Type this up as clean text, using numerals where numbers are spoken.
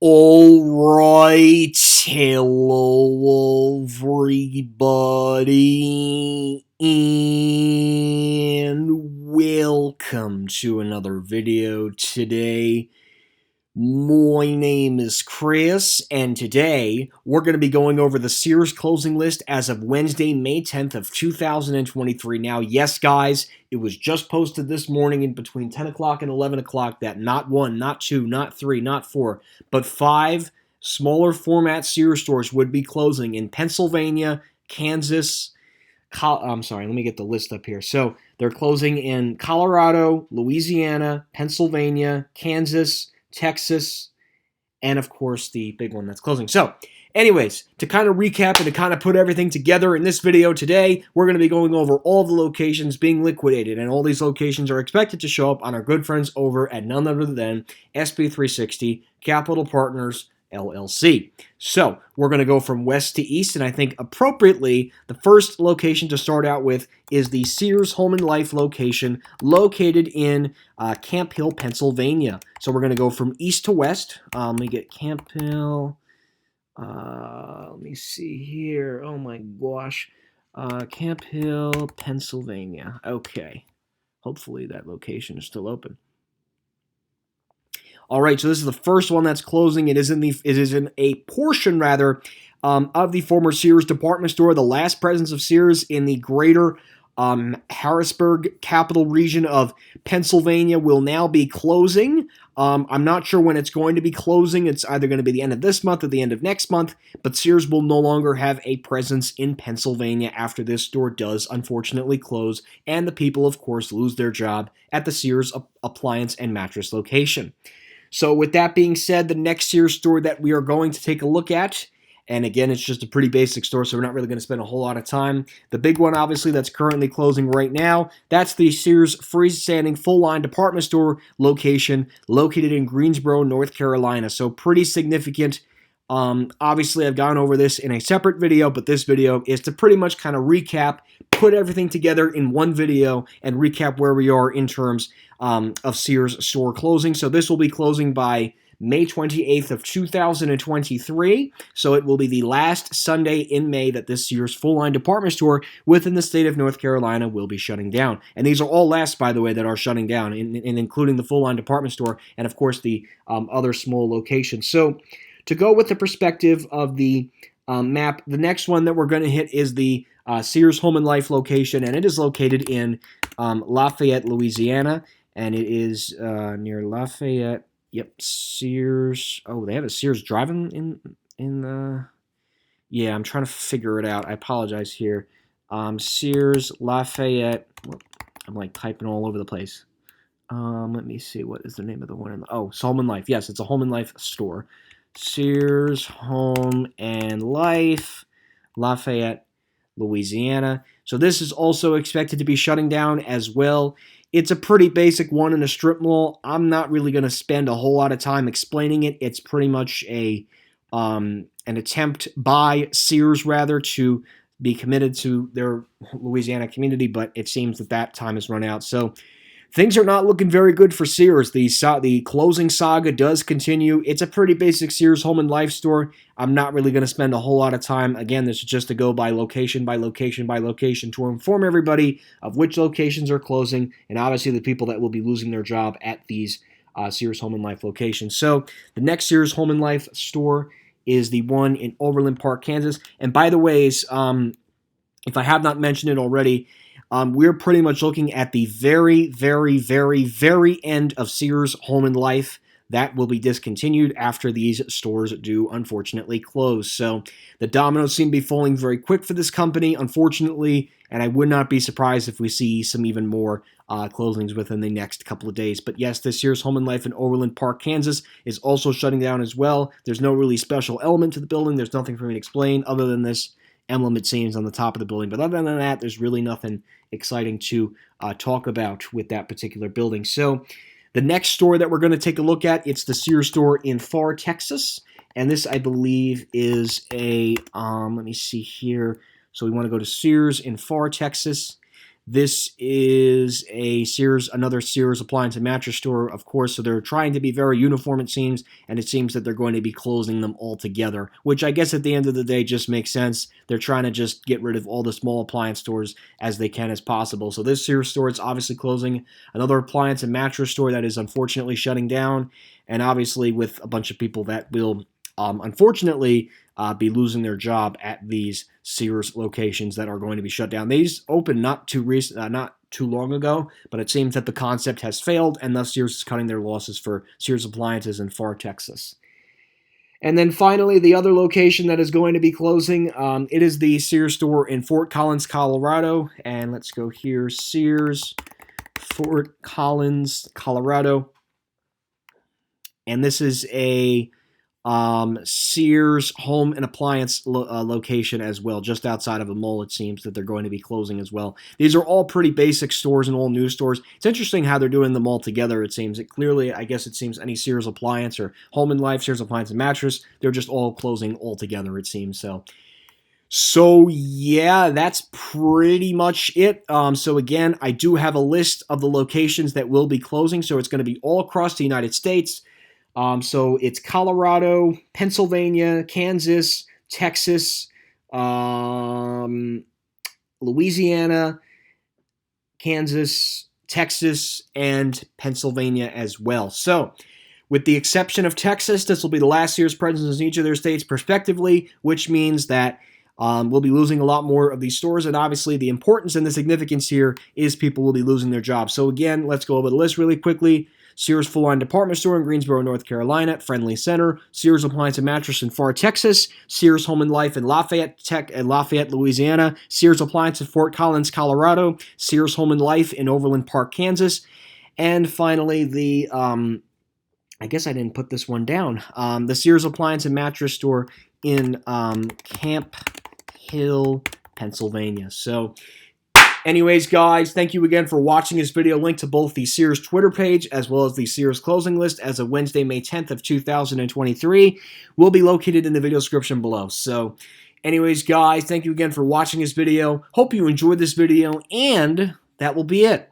All right, hello everybody, and welcome to another video today. My name is Chris, and today we're going to be going over the Sears closing list as of Wednesday, May 10th of 2023. Now, yes, guys, it was just posted this morning in between 10 o'clock and 11 o'clock that not one, not two, not three, not four, but 5 smaller format Sears stores would be closing in Pennsylvania, Kansas. I'm sorry, let me get the list up here. So they're closing in Colorado, Louisiana, Pennsylvania, Kansas, Texas, and of course the big one that's closing. So anyways, to kind of recap and to kind of put everything together in this video today, we're going to be going over all the locations being liquidated, and all these locations are expected to show up on our good friends over at none other than SB360 Capital Partners LLC. So we're going to go from west to east, and I think appropriately the first location to start out with is the Sears Home and Life location located in Camp Hill, Pennsylvania. So we're going to go from east to west. Let me get Camp Hill. Let me see here. Oh my gosh. Camp Hill, Pennsylvania. Okay. Hopefully that location is still open. All right, so this is the first one that's closing. It is in a portion rather of the former Sears department store. The last presence of Sears in the greater Harrisburg capital region of Pennsylvania will now be closing. I'm not sure when it's going to be closing. It's either going to be the end of this month or the end of next month, but Sears will no longer have a presence in Pennsylvania after this store does unfortunately close, and the people, of course, lose their job at the Sears appliance and mattress location. So with that being said, the next Sears store that we are going to take a look at, and again, it's just a pretty basic store, so we're not really going to spend a whole lot of time. The big one, obviously, that's currently closing right now, that's the Sears freestanding full-line department store location located in Greensboro, North Carolina. So pretty significant. Obviously, I've gone over this in a separate video, but this video is to pretty much kind of recap, put everything together in one video, and recap where we are in terms of Sears store closing. So this will be closing by May 28th of 2023. So it will be the last Sunday in May that this Sears full-line department store within the state of North Carolina will be shutting down. And these are all lasts, by the way, that are shutting down, including the full-line department store and, of course, the other small locations. So to go with the perspective of the map, the next one that we're going to hit is the Sears Home and Life location, and it is located in Lafayette, Louisiana, and it is near Lafayette. Yep, Sears. Oh, they have a Sears drive-in in the. Yeah, I'm trying to figure it out. I apologize here. Sears Lafayette. I'm like typing all over the place. Let me see. What is the name of the one? It's Home and Life. Yes, it's a Home and Life store. Sears Home and Life, Lafayette, Louisiana. So this is also expected to be shutting down as well. It's a pretty basic one in a strip mall. I'm not really going to spend a whole lot of time explaining it. It's pretty much an attempt by Sears, rather, to be committed to their Louisiana community, but it seems that time has run out. So things are not looking very good for Sears. The closing saga does continue. It's a pretty basic Sears Home and Life store. I'm not really going to spend a whole lot of time. Again, this is just to go by location by location by location to inform everybody of which locations are closing, and obviously the people that will be losing their job at these Sears Home and Life locations. So the next Sears Home and Life store is the one in Overland Park, Kansas. And by the way, if I have not mentioned it already, we're pretty much looking at the very, very, very, very end of Sears Home and Life. That will be discontinued after these stores do unfortunately close. So the dominoes seem to be falling very quick for this company, unfortunately, and I would not be surprised if we see some even more closings within the next couple of days. But yes, the Sears Home and Life in Overland Park, Kansas is also shutting down as well. There's no really special element to the building. There's nothing for me to explain other than this emblem, it seems, on the top of the building. But other than that, there's really nothing exciting to talk about with that particular building. So the next store that we're going to take a look at, it's the Sears store in Pharr, Texas. And this, I believe, is a, let me see here. So we want to go to Sears in Pharr, Texas. This is a Sears, another Sears appliance and mattress store, of course, so they're trying to be very uniform, it seems, and it seems that they're going to be closing them all together, which I guess at the end of the day just makes sense. They're trying to just get rid of all the small appliance stores as they can as possible. So this Sears store is obviously closing. Another appliance and mattress store that is unfortunately shutting down, and obviously with a bunch of people that will unfortunately be losing their job at these Sears locations that are going to be shut down. These opened not too long ago, but it seems that the concept has failed, and thus Sears is cutting their losses for Sears appliances in Far, Texas. And then finally, the other location that is going to be closing, it is the Sears store in Fort Collins, Colorado. And let's go here, Sears, Fort Collins, Colorado. And this is a Sears home and appliance location as well, just outside of a mall. It seems that they're going to be closing as well. These are all pretty basic stores and all new stores. It's interesting how they're doing them all together. It seems I guess it seems any Sears appliance or Home and Life, Sears appliance and mattress, they're just all closing all together, it seems. So yeah, that's pretty much it. So again, I do have a list of the locations that will be closing. So it's going to be all across the United States. So it's Colorado, Pennsylvania, Kansas, Texas, Louisiana, Kansas, Texas, and Pennsylvania as well. So with the exception of Texas, this will be the last Sears presence in each of their states prospectively, which means that we'll be losing a lot more of these stores, and obviously the importance and the significance here is people will be losing their jobs. So again, let's go over the list really quickly. Sears full-line department store in Greensboro, North Carolina, Friendly Center, Sears appliance and mattress in Far, Texas, Sears Home and Life in Lafayette, Louisiana, Sears appliance in Fort Collins, Colorado, Sears Home and Life in Overland Park, Kansas, and finally the I guess I didn't put this one down. The Sears appliance and mattress store in Camp Hill, Pennsylvania. So anyways, guys, thank you again for watching this video. Link to both the Sears Twitter page as well as the Sears closing list as of Wednesday, May 10th of 2023 will be located in the video description below. So anyways, guys, thank you again for watching this video. Hope you enjoyed this video, and that will be it.